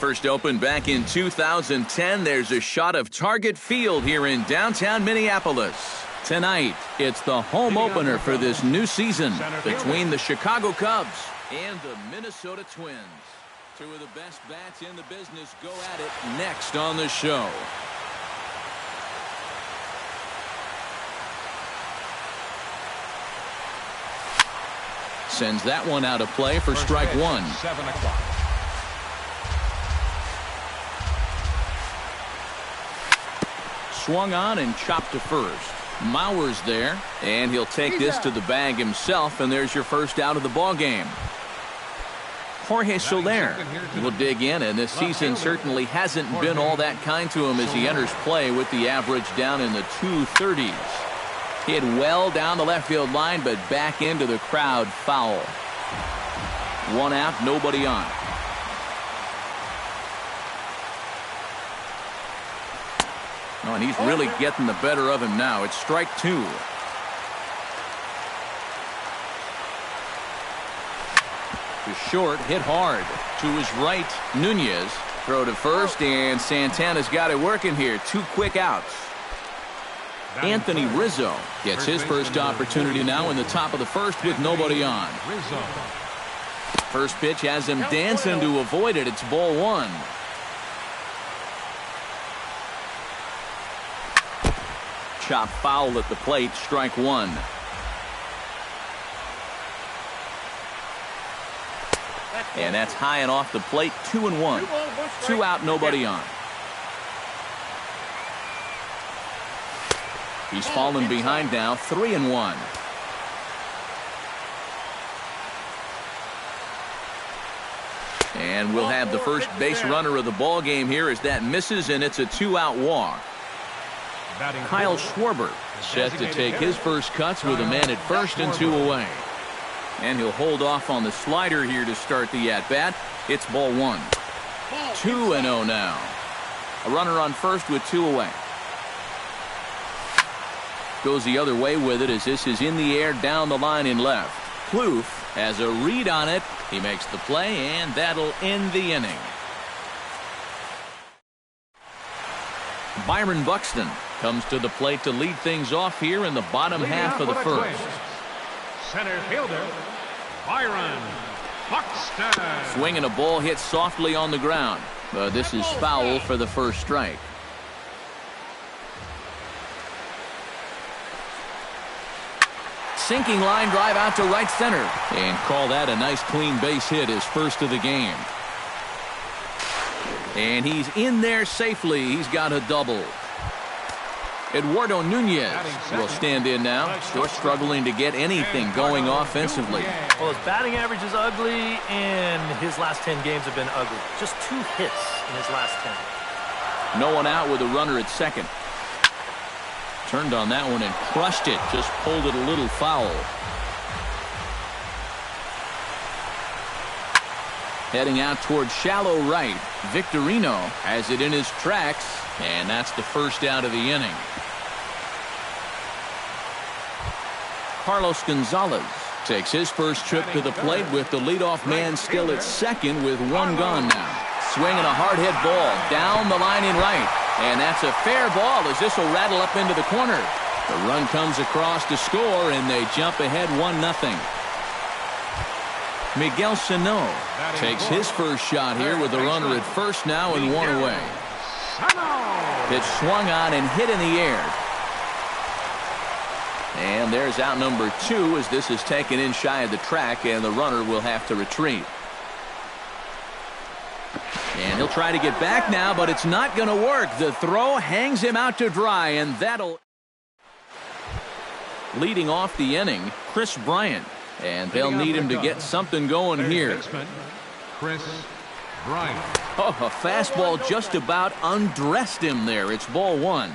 First opened back in 2010, there's a shot of Target Field here in downtown Minneapolis. Tonight, it's the home opener for this new season between the Chicago Cubs and the Minnesota Twins. Two of the best bats in the business go at it next on the show. Sends that one out of play for strike one. 7 o'clock. Swung on and chopped to first. Mauer's there, and he'll take this to the bag himself, and there's your first out of the ball game. Jorge Soler will dig in, and this season certainly hasn't been all that kind to him as he enters play with the average down in the 230s. Hit well down the left field line, but back into the crowd foul. One out, nobody on. Oh, and he's really getting the better of him now. It's strike two. To short, hit hard. To his right, Nunez. Throw to first, and Santana's got it working here. 2 quick outs. Anthony Rizzo gets his first opportunity now in the top of the first with nobody on. First pitch has him dancing to avoid it. It's ball one. Chop foul at the plate, strike one. And that's high and off the plate, 2-1. 2 out, nobody on. He's fallen behind now, 3-1. And we'll have the first base runner of the ball game here as that misses, and it's a 2-out walk. Kyle Schwarber set to take his first cuts with a man at first and 2 away. And he'll hold off on the slider here to start the at-bat. It's ball one. 2-0 now. A runner on first with 2 away. Goes the other way with it as this is in the air down the line in left. Plouffe has a read on it. He makes the play, and that'll end the inning. Byron Buxton comes to the plate to lead things off here in the bottom half of the first. Center fielder, Byron Buxton. Swinging a ball hit softly on the ground. This is foul for the first strike. Sinking line drive out to right center. And call that a nice clean base hit, his first of the game. And he's in there safely. He's got a double. Eduardo Nunez will stand in now, still struggling to get anything going offensively. Well, his batting average is ugly, and his last 10 games have been ugly. Just 2 hits in his last 10. No one out with a runner at second. Turned on that one and crushed it. Just pulled it a little foul. Heading out toward shallow right. Victorino has it in his tracks, and that's the first out of the inning. Carlos Gonzalez takes his first trip to the plate with the leadoff man still at second with 1 gone now. Swinging a hard hit ball down the line in right. And that's a fair ball as this will rattle up into the corner. The run comes across to score, and they jump ahead 1-0. Miguel Sano takes his first shot here with the runner at first now and 1 away. Pitch swung on and hit in the air. And there's out number 2 as this is taken in shy of the track, and the runner will have to retreat. And he'll try to get back now, but it's not going to work. The throw hangs him out to dry, and that'll... Leading off the inning, Chris Bryant. And they'll need him to get something going here. Chris Bryant. Oh, a fastball just about undressed him there. It's ball one.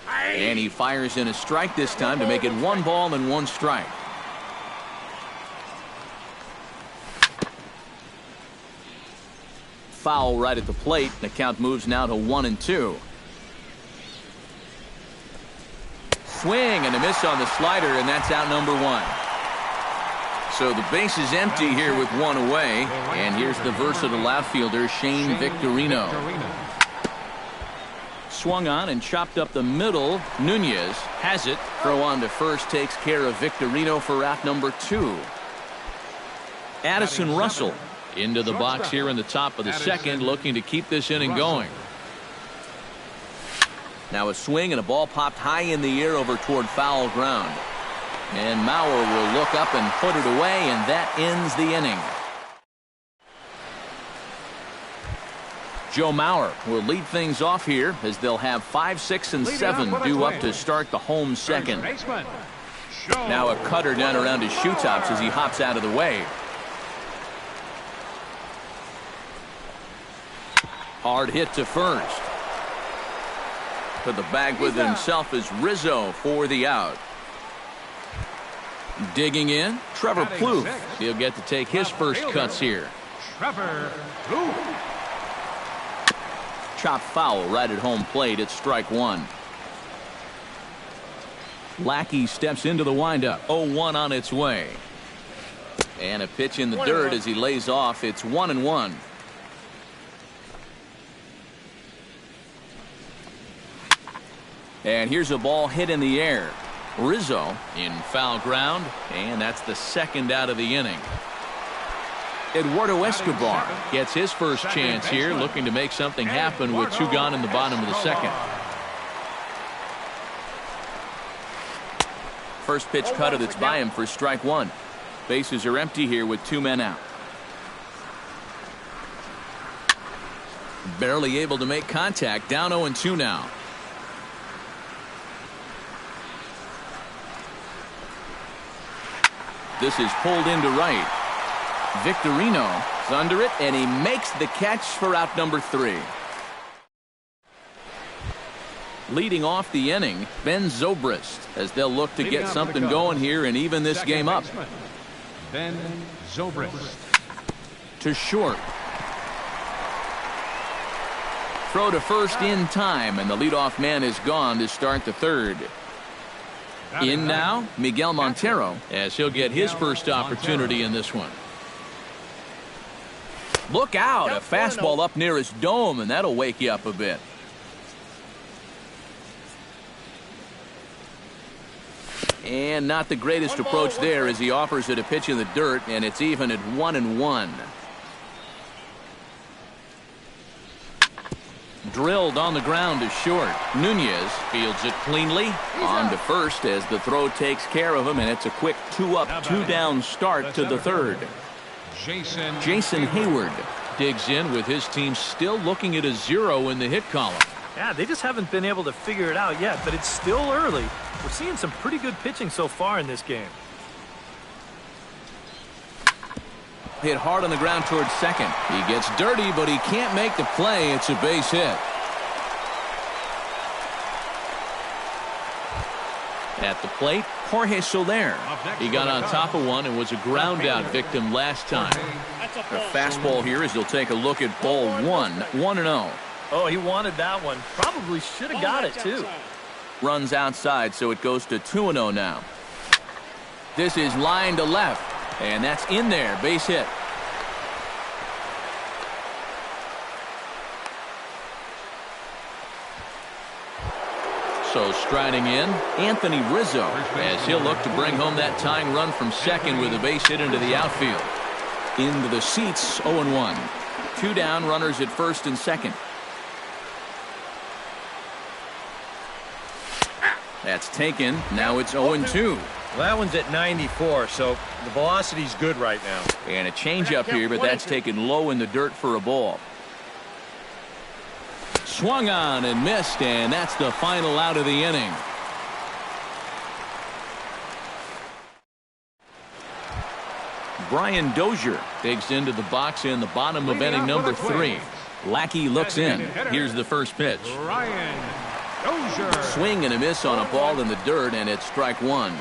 And he fires in a strike this time to make it 1 ball and 1 strike. Foul right at the plate. The count moves now to 1-2. Swing and a miss on the slider, and that's out number 1. So the base is empty here with one away. And here's the versatile outfielder, Shane Victorino. Swung on and chopped up the middle. Nunez has it. Throw on to first takes care of Victorino for out number 2. Addison Russell into the box here in the top of the second, looking to keep this inning going. Now a swing and a ball popped high in the air over toward foul ground. And Mauer will look up and put it away, and that ends the inning. Joe Mauer will lead things off here as they'll have 5, 6, and 7 due up to start the home second. Now a cutter down around his shoe tops as he hops out of the way. Hard hit to first. To the bag with himself is Rizzo for the out. Digging in, Trevor Plouffe. He'll get to take his first cuts here. Trevor Plouffe. Chop foul right at home plate. It's strike 1. Lackey steps into the windup. 0-1 on its way. And a pitch in the dirt as he lays off. It's 1-1. And here's a ball hit in the air. Rizzo in foul ground, and that's the second out of the inning. Eduardo Escobar gets his first chance here, looking to make something happen with 2 gone in the bottom of the second. First pitch cutter that's by him for strike 1. Bases are empty here with 2 men out. Barely able to make contact, down 0-2 now. This is pulled into right. Victorino is under it, and he makes the catch for out number 3. Leading off the inning, Ben Zobrist, as they'll look to get something going here and even this game up. Ben Zobrist. To short. Throw to first in time, and the leadoff man is gone to start the third. In now, Miguel Montero, as he'll get his first opportunity in this one. Look out, a fastball up near his dome, and that'll wake you up a bit. And not the greatest approach there as he offers it a pitch in the dirt, and it's even at 1-1. Drilled on the ground to short. Nunez fields it cleanly. On to first as the throw takes care of him, and it's a quick 2-up, 2-down start to the third. Jason Hayward digs in with his team still looking at a 0 in the hit column. Yeah, they just haven't been able to figure it out yet, but it's still early. We're seeing some pretty good pitching so far in this game. Hit hard on the ground towards second. He gets dirty, but he can't make the play. It's a base hit. At the plate, Jorge Soler. He got on top of one and was a ground out victim last time. A fastball here as he'll take a look at ball 1. 1-0. Oh, he wanted that one. Probably should have got it, too. Runs outside, so it goes to 2-0 now. This is line to left. And that's in there, base hit. So striding in, Anthony Rizzo, as he'll look to bring home that tying run from second with a base hit into the outfield. Into the seats, 0-1. 2 down, runners at first and second. That's taken. Now it's 0-2. Well, that one's at 94, so the velocity's good right now. And a changeup here, but that's taken low in the dirt for a ball. Swung on and missed, and that's the final out of the inning. Brian Dozier digs into the box in the bottom of inning number 3. Lackey looks in. Here's the first pitch. Brian Dozier. Swing and a miss on a ball in the dirt, and it's strike 1.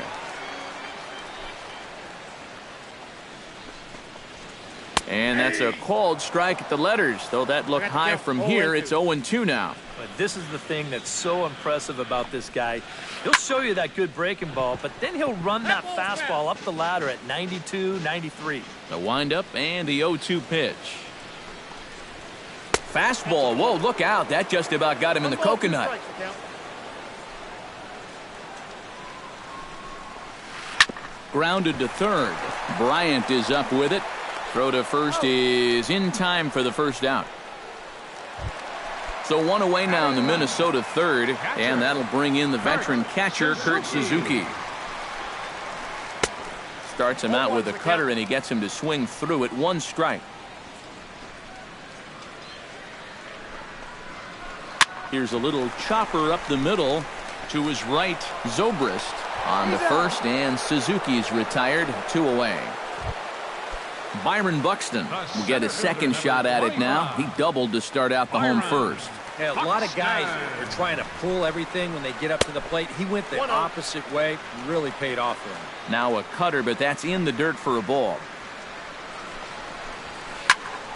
And that's a called strike at the letters. Though that looked high from here, it's 0-2 now. But this is the thing that's so impressive about this guy. He'll show you that good breaking ball, but then he'll run that fastball up the ladder at 92, 93. The windup and the 0-2 pitch. Fastball. Whoa, look out. That just about got him in the coconut. Grounded to third. Bryant is up with it. Throw to first is in time for the first out. So one away now in the Minnesota third, and that'll bring in the veteran catcher, Kurt Suzuki. Starts him out with a cutter, and he gets him to swing through it. 1 strike. Here's a little chopper up the middle to his right. Zobrist on the first, and Suzuki's retired. 2 away. Byron Buxton will get a second shot at it now. He doubled to start out the home first. Yeah, a lot of guys are trying to pull everything when they get up to the plate. He went the opposite way. Really paid off for him. Now a cutter, but that's in the dirt for a ball.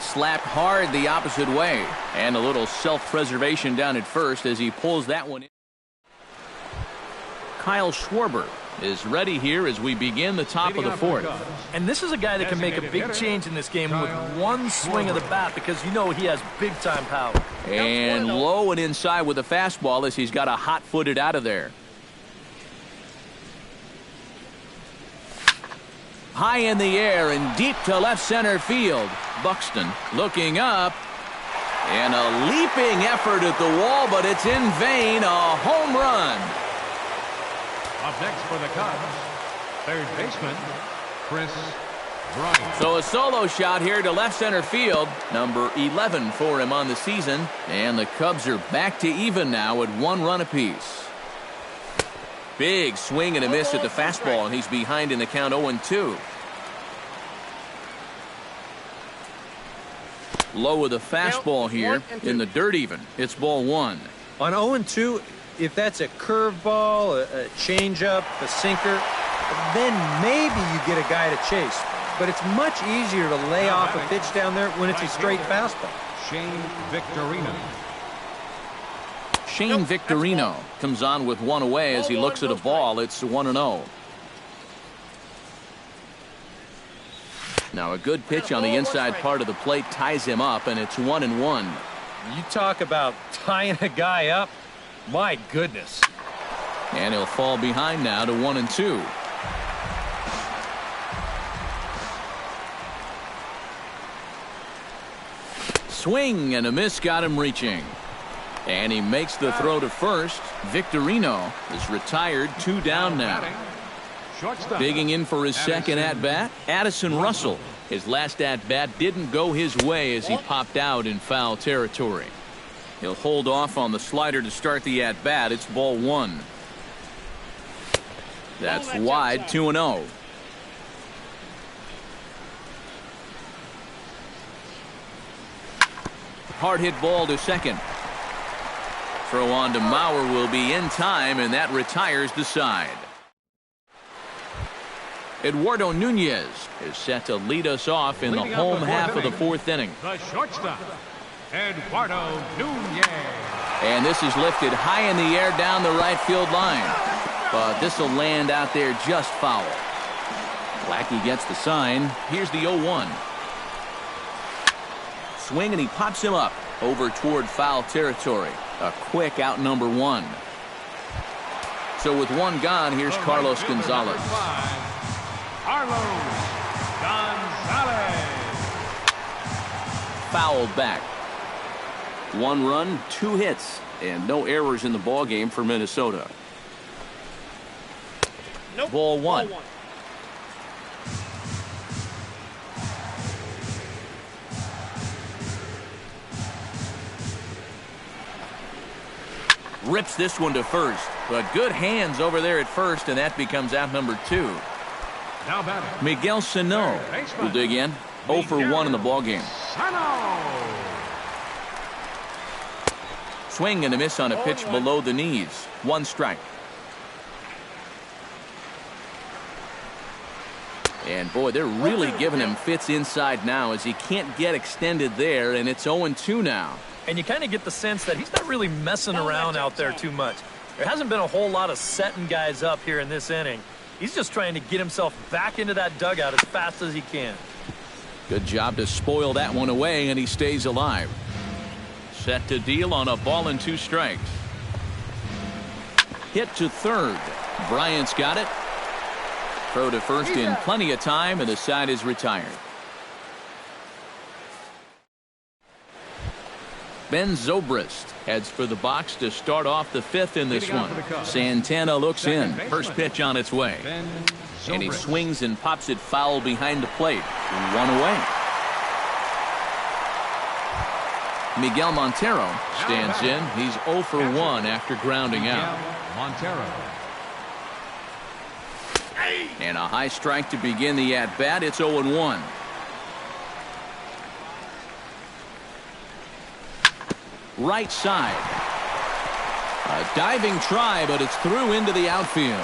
Slapped hard the opposite way. And a little self-preservation down at first as he pulls that one in. Kyle Schwarber is ready here as we begin the top of the fourth. And this is a guy that can make a big change in this game with one swing of the bat, because you know he has big-time power. And low and inside with a fastball as he's got a hot-footed out of there. High in the air and deep to left center field. Buxton looking up. And a leaping effort at the wall, but it's in vain. A home run. Up next for the Cubs, third baseman, Chris Bryant. So a solo shot here to left center field. Number 11 for him on the season. And the Cubs are back to even now at 1 run apiece. Big swing and a miss at the fastball, and he's behind in the count 0-2. Low with a fastball here in the dirt even. It's ball 1. On 0-2, if that's a curveball, a changeup, a sinker, then maybe you get a guy to chase. But it's much easier to lay off a pitch down there when it's a straight fastball. Shane Victorino. Shane Victorino comes on with 1 away as he looks at a ball. It's 1-0. Now a good pitch on the inside part of the plate ties him up, and it's 1-1. You talk about tying a guy up. My goodness. And he'll fall behind now to 1-2. Swing and a miss got him reaching. And he makes the throw to first. Victorino is retired. 2 down now. Digging in for his second at-bat, Addison Russell. His last at-bat didn't go his way as he popped out in foul territory. He'll hold off on the slider to start the at-bat. It's ball 1. That's wide. 2-0. Hard hit ball to second. Throw on to Mauer will be in time, and that retires the side. Eduardo Nunez is set to lead us off in the home half of the 4th inning. The shortstop, Eduardo Nunez. And this is lifted high in the air down the right field line. But this will land out there just foul. Lackey gets the sign. Here's the 0-1. Swing, and he pops him up over toward foul territory. A quick out number 1. So with 1 gone, here's Carlos Gonzalez. Carlos Gonzalez. Fouled back. 1 run, 2 hits, and no errors in the ball game for Minnesota. Ball 1. Rips this one to first, but good hands over there at first, and that becomes out number 2. Now batting, Miguel Sano will dig in. 0 for 1 in the ball game. Swing and a miss on a pitch below the knees. 1 strike. And boy, they're really giving him fits inside now as he can't get extended there, and it's 0-2 now. And you kind of get the sense that he's not really messing around out there too much. There hasn't been a whole lot of setting guys up here in this inning. He's just trying to get himself back into that dugout as fast as he can. Good job to spoil that one away, and he stays alive. Set to deal on a ball and 2 strikes. Hit to third. Bryant's got it. Throw to first in plenty of time, and the side is retired. Ben Zobrist heads for the box to start off the 5th in this one. Santana looks in. First pitch on its way. And he swings and pops it foul behind the plate. 1 away. Miguel Montero stands in. He's 0 for 1 after grounding out. Montero. And a high strike to begin the at-bat. It's 0-1. Right side. A diving try, but it's through into the outfield.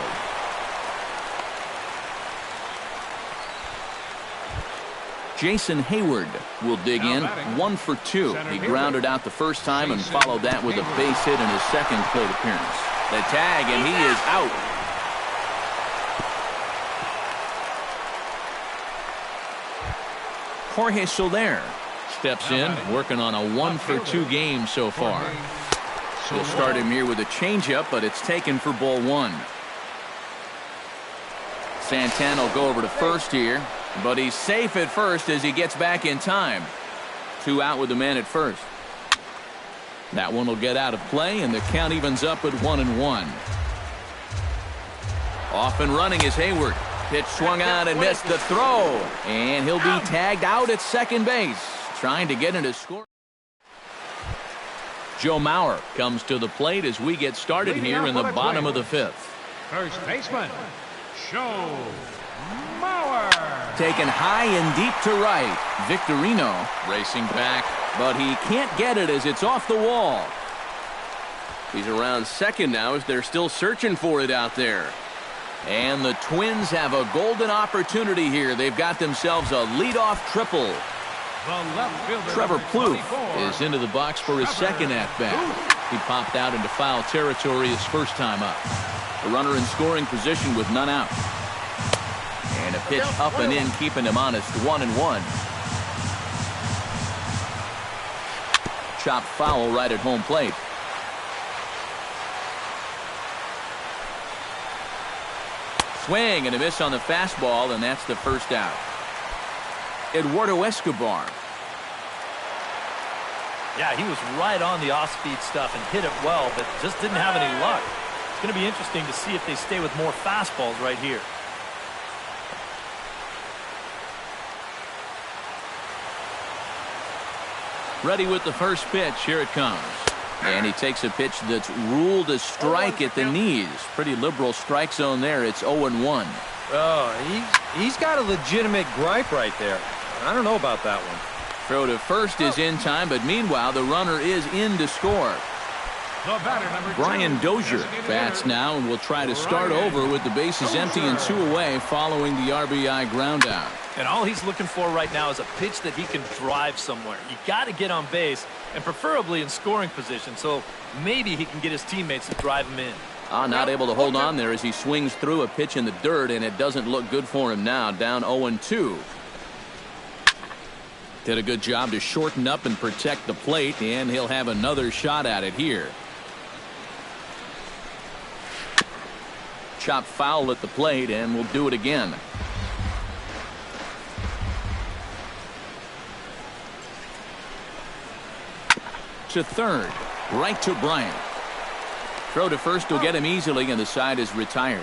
Jason Hayward will dig in. 1 for 2. He grounded out the first time and followed that with a base hit in his second plate appearance. The tag, and he is out. Jorge Soler steps in, working on a 1 for 2 game so far. He'll start him here with a changeup, but it's taken for ball 1. Santana will go over to first here, but he's safe at first as he gets back in time. 2 out with the man at first. That one will get out of play, and the count evens up at 1-1. Off and running is Hayward. Pitch swung on and missed the throw. And he'll be tagged out at second base, trying to get into score. Joe Mauer comes to the plate as we get started here in the bottom of the 5th. First baseman, Joe Mauer. Taken high and deep to right. Victorino racing back, but he can't get it as it's off the wall. He's around second now as they're still searching for it out there. And the Twins have a golden opportunity here. They've got themselves a leadoff triple. Trevor Plouffe is into the box for his second at-bat. He popped out into foul territory his first time up. The runner in scoring position with none out. And a pitch up and in, keeping him honest. 1-1. Chopped foul right at home plate. Swing and a miss on the fastball, and that's the first out. Eduardo Escobar. Yeah, he was right on the off-speed stuff and hit it well, but just didn't have any luck. It's going to be interesting to see if they stay with more fastballs right here. Ready with the first pitch. Here it comes. And he takes a pitch that's ruled a strike at the knees. Pretty liberal strike zone there. It's 0-1. Oh, he's got a legitimate gripe right there. I don't know about that one. Throw to first is in time, but meanwhile the runner is in to score. Brian Dozier bats now and will try to start over with the bases empty and 2 away following the RBI ground out. And all he's looking for right now is a pitch that he can drive somewhere. You got to get on base, and preferably in scoring position, so maybe he can get his teammates to drive him in. Not able to hold on there as he swings through a pitch in the dirt, and it doesn't look good for him now. Down 0-2. Did a good job to shorten up and protect the plate, and he'll have another shot at it here. Chop foul at the plate, and we'll do it again. To third, right to Bryant. Throw to first will get him easily, and the side is retired.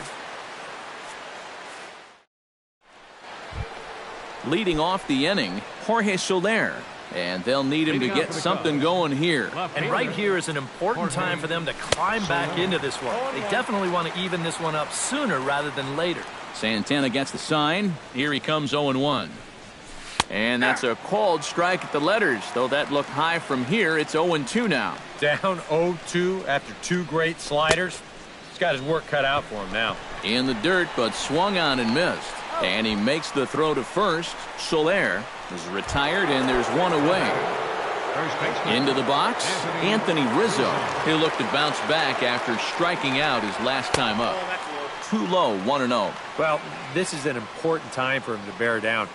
Leading off the inning, Jorge Soler, and they'll need him to get something going here. And right here is an important time for them to climb back into this one. They definitely want to even this one up sooner rather than later. Santana gets the sign. Here he comes 0-1. And that's a called strike at the letters. Though that looked high from here, it's 0-2 now. Down 0-2 after 2 great sliders. He's got his work cut out for him now. In the dirt, but swung on and missed. And he makes the throw to first. Soler is retired, and there's one away. Into the box, Anthony Rizzo. He'll look to bounce back after striking out his last time up. Too low, 1-0. Well, this is an important time for him to bear down.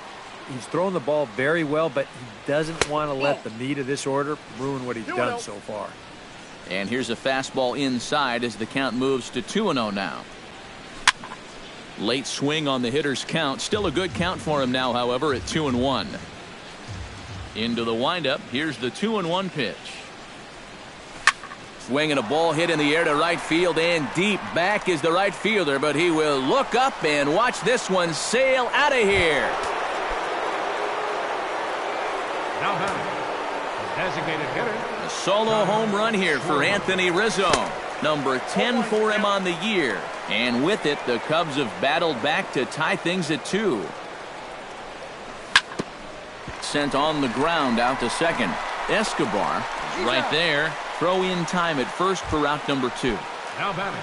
He's thrown the ball very well, but he doesn't want to let the meat of this order ruin what he's done so far. And here's a fastball inside as the count moves to 2-0 now. Late swing on the hitter's count. Still a good count for him now, however, at 2-1. Into the windup. Here's the 2-1 pitch. Swinging a ball hit in the air to right field, and deep back is the right fielder, but he will look up and watch this one sail out of here. Now the designated hitter. A solo home run here for Anthony Rizzo. Number 10 for him on the year. And with it, the Cubs have battled back to tie things at 2. Sent on the ground out to second. Escobar right there. Throw in time at first for out number 2. Now batting.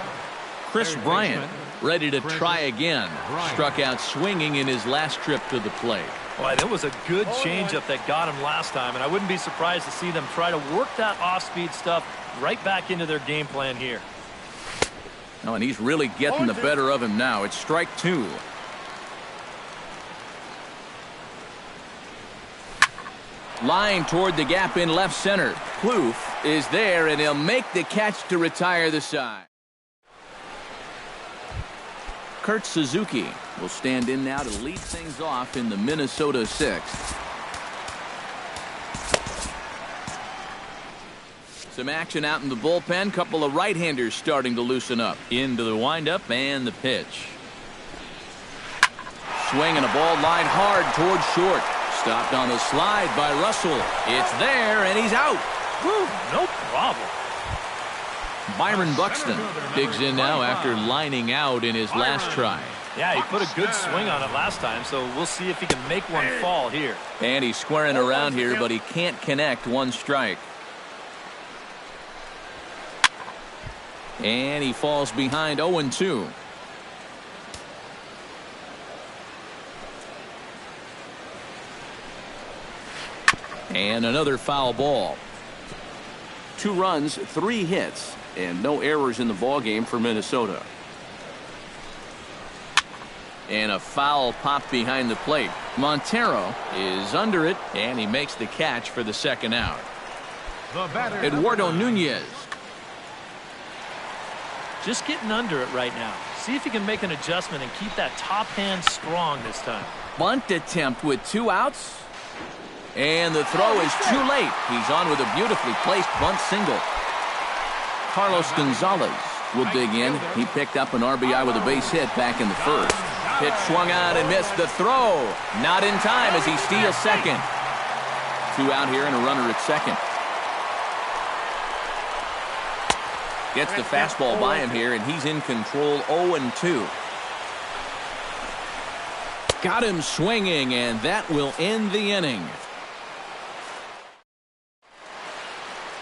Chris Bryant ready to try again. Struck out swinging in his last trip to the plate. Boy, that was a good changeup that got him last time, and I wouldn't be surprised to see them try to work that off-speed stuff right back into their game plan here. Oh, and he's really getting the better of him now. It's strike 2. Line toward the gap in left center. Plouffe is there, and he'll make the catch to retire the side. Kurt Suzuki will stand in now to lead things off in the Minnesota 6th. Some action out in the bullpen. Couple of right-handers starting to loosen up. Into the windup and the pitch. Swinging a ball line hard towards short. Stopped on the slide by Russell. It's there, and he's out. Whew, no problem. Byron Buxton digs in now after lining out in his last try. Yeah, he put a good swing on it last time, so we'll see if he can make one fall here. And he's squaring around here, but he can't connect. 1 strike. And he falls behind 0-2. And another foul ball. 2 runs, 3 hits, and no errors in the ballgame for Minnesota. And a foul popped behind the plate. Montero is under it, and he makes the catch for the second out. Eduardo Nunez. Just getting under it right now. See if he can make an adjustment and keep that top hand strong this time. Bunt attempt with 2 outs. And the throw is too late. He's on with a beautifully placed bunt single. Carlos Gonzalez will dig in. He picked up an RBI with a base hit back in the first. Pitch swung out and missed. The throw not in time as he steals second. 2 out here and a runner at second. Gets the fastball by him here, and he's in control. 0-2. Got him swinging, and that will end the inning.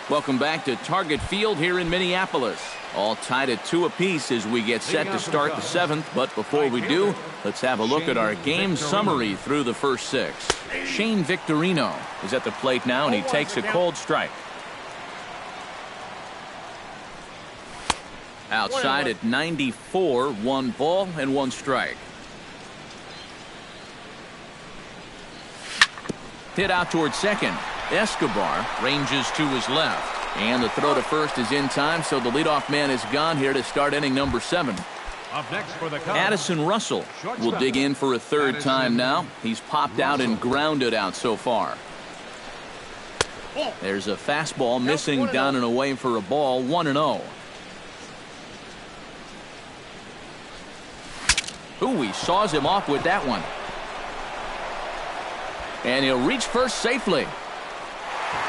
Welcome back to Target Field here in Minneapolis. All tied at 2 apiece as we get set to start the 7th. But before we do, let's have a look at our game summary through the first 6. Shane Victorino is at the plate now, and he takes a cold strike. Outside at 94, 1 ball and 1 strike. Hit out towards second. Escobar ranges to his left. And the throw to first is in time, so the leadoff man is gone here to start inning number 7. Up next for the Cubs, Addison Russell will dig in for a 3rd time now. He's popped out and grounded out so far. There's a fastball missing down and away for a ball. 1-0. Ooh, he saws him off with that one. And he'll reach first safely.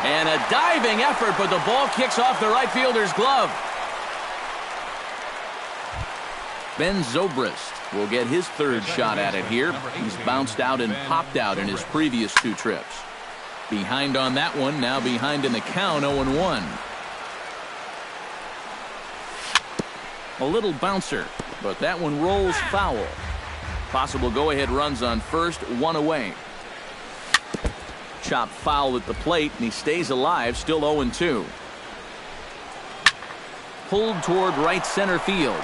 And a diving effort, but the ball kicks off the right fielder's glove. Ben Zobrist will get his 3rd shot at it here. He's bounced out and popped out in his previous 2 trips. Behind on that one, now behind in the count, 0-1. A little bouncer, but that one rolls foul. Possible go-ahead runs on first, one away. Chop foul at the plate, and he stays alive, still 0-2. Pulled toward right center field.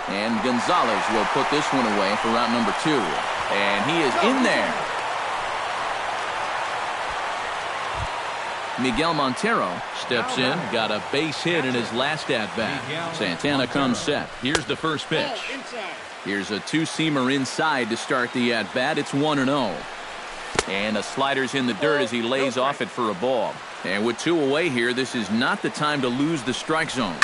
And Gonzalez will put this one away for route number 2. And he is in there. Miguel Montero steps in, got a base hit in his last at-bat. Santana comes set. Here's the first pitch. Here's a two-seamer inside to start the at-bat. It's 1-0. And a slider's in the dirt as he lays off it for a ball. And with 2 away here, this is not the time to lose the strike zone.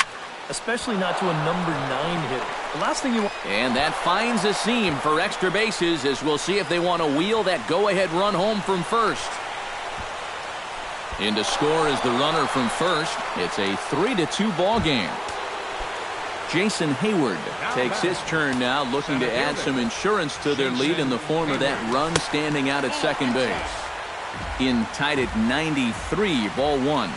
Especially not to a number 9 hitter. The last thing you want. And that finds a seam for extra bases as we'll see if they want to wheel that go-ahead run home from first. In to score is the runner from first. It's a 3-2 ball game. Jason Hayward takes his turn now, looking to add some insurance to their lead in the form of that run standing out at second base. In tied at 93, ball 1.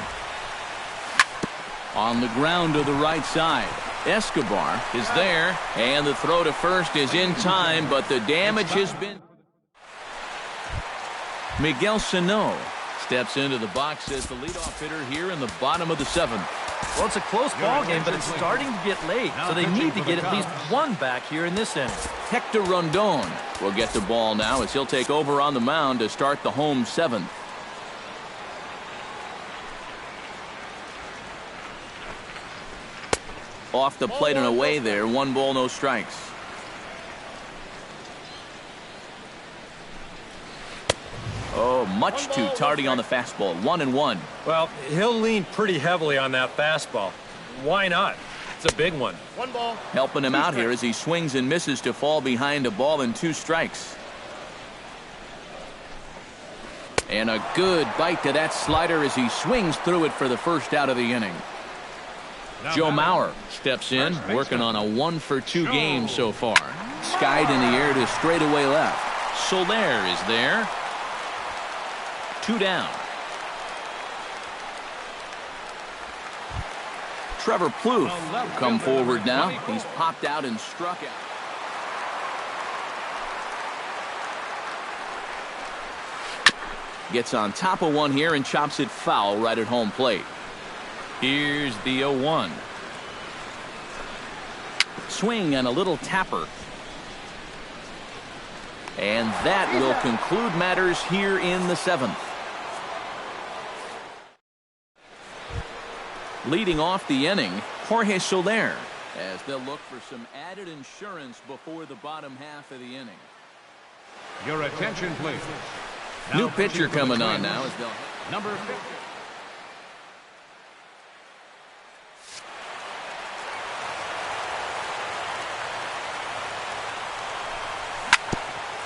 On the ground to the right side. Escobar is there, and the throw to first is in time, but the damage has been. Miguel Sano steps into the box as the leadoff hitter here in the bottom of the 7th. Well, it's a close ball game, but it's starting to get late, so they need to get at least one back here in this inning. Hector Rondon will get the ball now as he'll take over on the mound to start the home 7th. Off the plate and away there. 1 ball, no strikes. Oh, much too tardy on the fastball. 1-1. Well, he'll lean pretty heavily on that fastball. Why not? It's a big one. 1 ball. Helping him out here as he swings and misses to fall behind a ball and 2 strikes. And a good bite to that slider as he swings through it for the first out of the inning. Joe Mauer steps in, working on a 1-for-2 game so far. Skied in the air to straightaway left. Soler is there. 2 down. Trevor Plouffe will come forward now. He's popped out and struck out. Gets on top of one here and chops it foul right at home plate. Here's the 0-1. Swing and a little tapper. And that will conclude matters here in the 7th. Leading off the inning, Jorge Soler, as they'll look for some added insurance before the bottom half of the inning. Your attention, please. New pitcher coming on now as they'll. Number 50.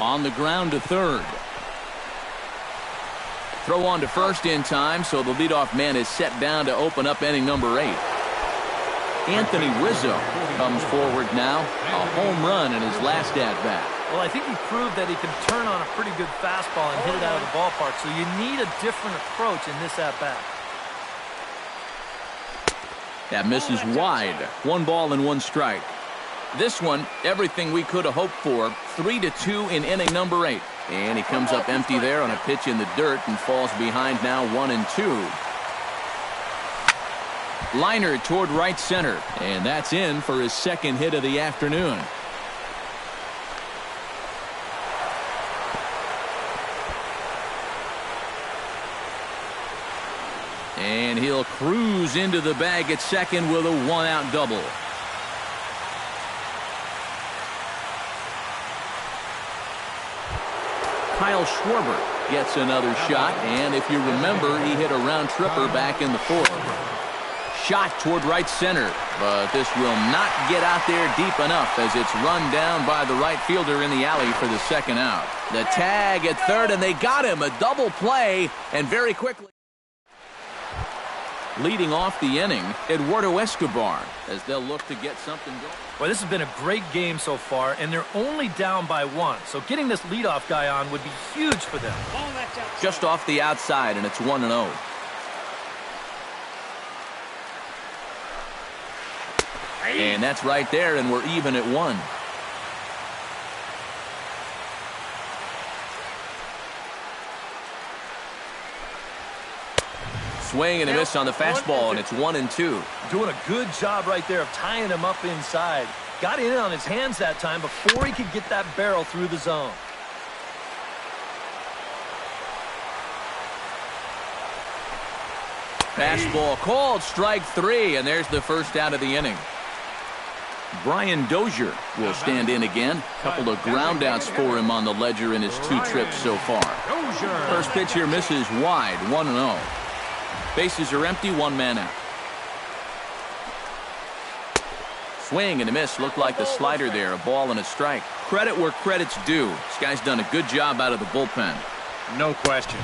On the ground to third. Throw on to first in time, so the leadoff man is set down to open up inning number 8. Anthony Rizzo comes forward now, a home run in his last at-bat. Well, I think he proved that he can turn on a pretty good fastball and hit it out of the ballpark, so you need a different approach in this at-bat. That misses wide. 1 ball and 1 strike. This one, everything we could have hoped for. 3-2 in inning number 8. And he comes up empty there on a pitch in the dirt and falls behind now 1-2. Liner toward right center. And that's in for his 2nd hit of the afternoon. And he'll cruise into the bag at second with a 1-out double. Kyle Schwarber gets another shot, and if you remember, he hit a round tripper back in the 4th. Shot toward right center, but this will not get out there deep enough as it's run down by the right fielder in the alley for the 2nd out. The tag at third, and they got him. A double play, and very quickly. Leading off the inning, Eduardo Escobar, as they'll look to get something going. Well, this has been a great game so far, and they're only down by 1. So getting this leadoff guy on would be huge for them. Just off the outside, and it's 1-0. And that's right there, and we're even at 1. Swing and a miss on the fastball, and it's 1-2. Doing a good job right there of tying him up inside. Got in on his hands that time before he could get that barrel through the zone. Fastball called, strike 3, and there's the first out of the inning. Brian Dozier will stand in again. Couple of groundouts for him on the ledger in his 2 trips so far. First pitch here misses wide, 1-0. Bases are empty, 1 man out. Swing and a miss, looked like the slider there, a ball and a strike. Credit where credit's due. This guy's done a good job out of the bullpen. No question.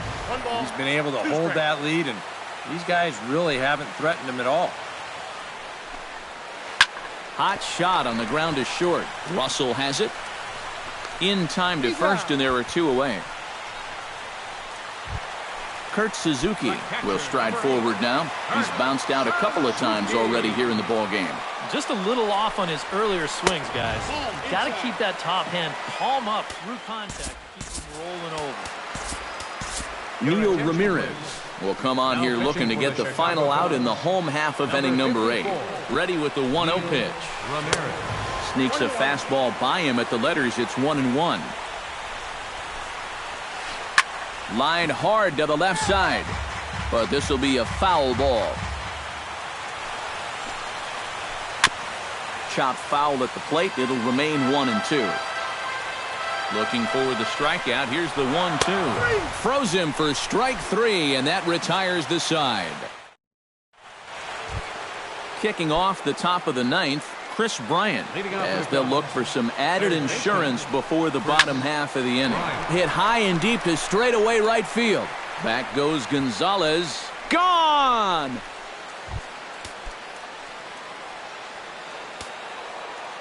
He's been able to hold that lead, and these guys really haven't threatened him at all. Hot shot on the ground to short. Russell has it. In time to first, and there are 2 away. Kurt Suzuki will stride forward now. He's bounced out a couple of times already here in the ball game. Just a little off on his earlier swings, guys. Got to keep that top hand palm up through contact to keep him rolling over. Neil Ramirez will come on here looking to get the final out in the home half of inning number 8. Ready with the 1-0 pitch. Sneaks a fastball by him at the letters. It's 1-1. Line hard to the left side, but this will be a foul ball. Chopped foul at the plate. It'll remain 1-2. Looking for the strikeout. Here's the 1-2. Froze him for strike 3, and that retires the side. Kicking off the top of the 9th, Chris Bryant, as they'll look for some added insurance before the bottom half of the inning. Hit high and deep to straightaway right field. Back goes Gonzalez. Gone!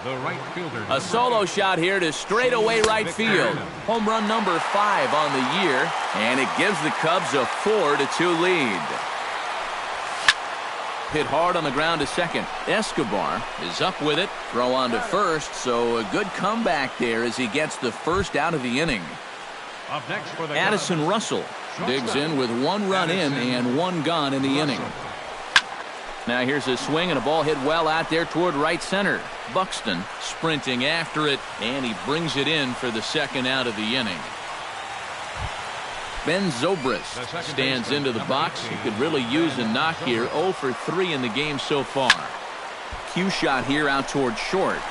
The right fielder. A solo shot here to straightaway right field. Home run number 5 on the year, and it gives the Cubs a 4-2 lead. Hit hard on the ground to second. Escobar is up with it. Throw on to first, so a good comeback there as he gets the first out of the inning. Up next for the Addison Russell digs in with 1 run in and 1 gone in the inning. Now here's a swing and a ball hit well out there toward right center. Buxton sprinting after it, and he brings it in for the second out of the inning. Ben Zobrist stands into the box. He could really use a knock here. 0 for 3 in the game so far. Cue shot here out toward short.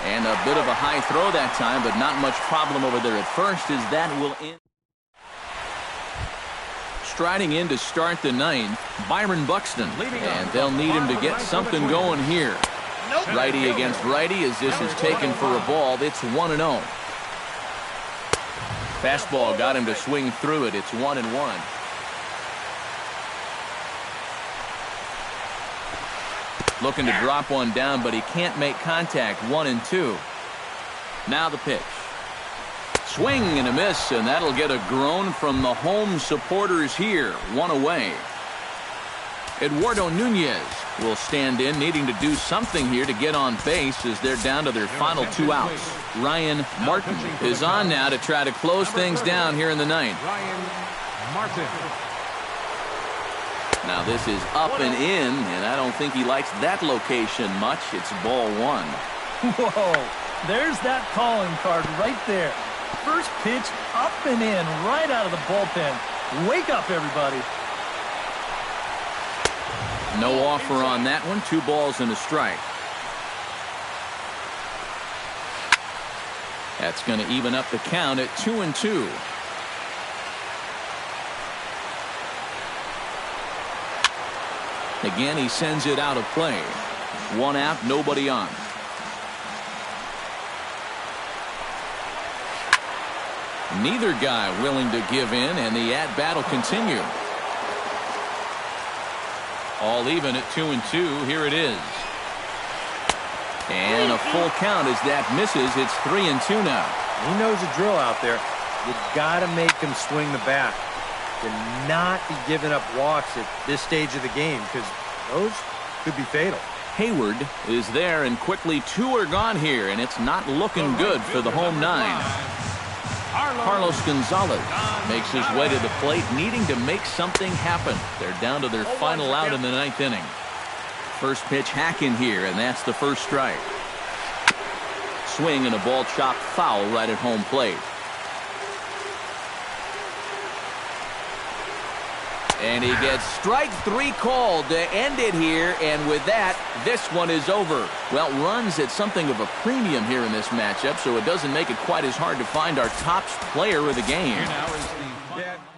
And a bit of a high throw that time, but not much problem over there at first as that will end. Striding in to start the 9th, Byron Buxton. And they'll need him to get something going here. Righty against righty as this is taken for a ball. It's 1-0. Fastball got him to swing through it. It's 1-1. Looking to drop one down, but he can't make contact. 1-2. Now the pitch. Swing and a miss, and that'll get a groan from the home supporters here. 1 away. Eduardo Nunez will stand in, needing to do something here to get on base as they're down to their final 2 outs. Ryan Martin is on now to try to close things down here in the 9th. Ryan Martin. Now this is up and in, and I don't think he likes that location much. It's ball 1. Whoa, there's that calling card right there. First pitch up and in right out of the bullpen. Wake up, everybody. No offer on that one. 2 balls and a strike. That's going to even up the count at 2-2. Again, he sends it out of play. 1 out, nobody on. Neither guy willing to give in, and the at-bat will continue. All even at 2-2. Here it is. And a full count as that misses. It's 3-2 now. He knows the drill out there. You got to make him swing the bat. To not be giving up walks at this stage of the game, because those could be fatal. Hayward is there, and quickly 2 are gone here, and it's not looking good for the home 9. Carlos Gonzalez makes his way to the plate, needing to make something happen. They're down to their final out in the 9th inning. First pitch hacking here, and that's the first strike. Swing and a ball chopped foul right at home plate. And he gets strike 3 called to end it here, and with that, this one is over. Well, runs at something of a premium here in this matchup, so it doesn't make it quite as hard to find our top player of the game. Here now is the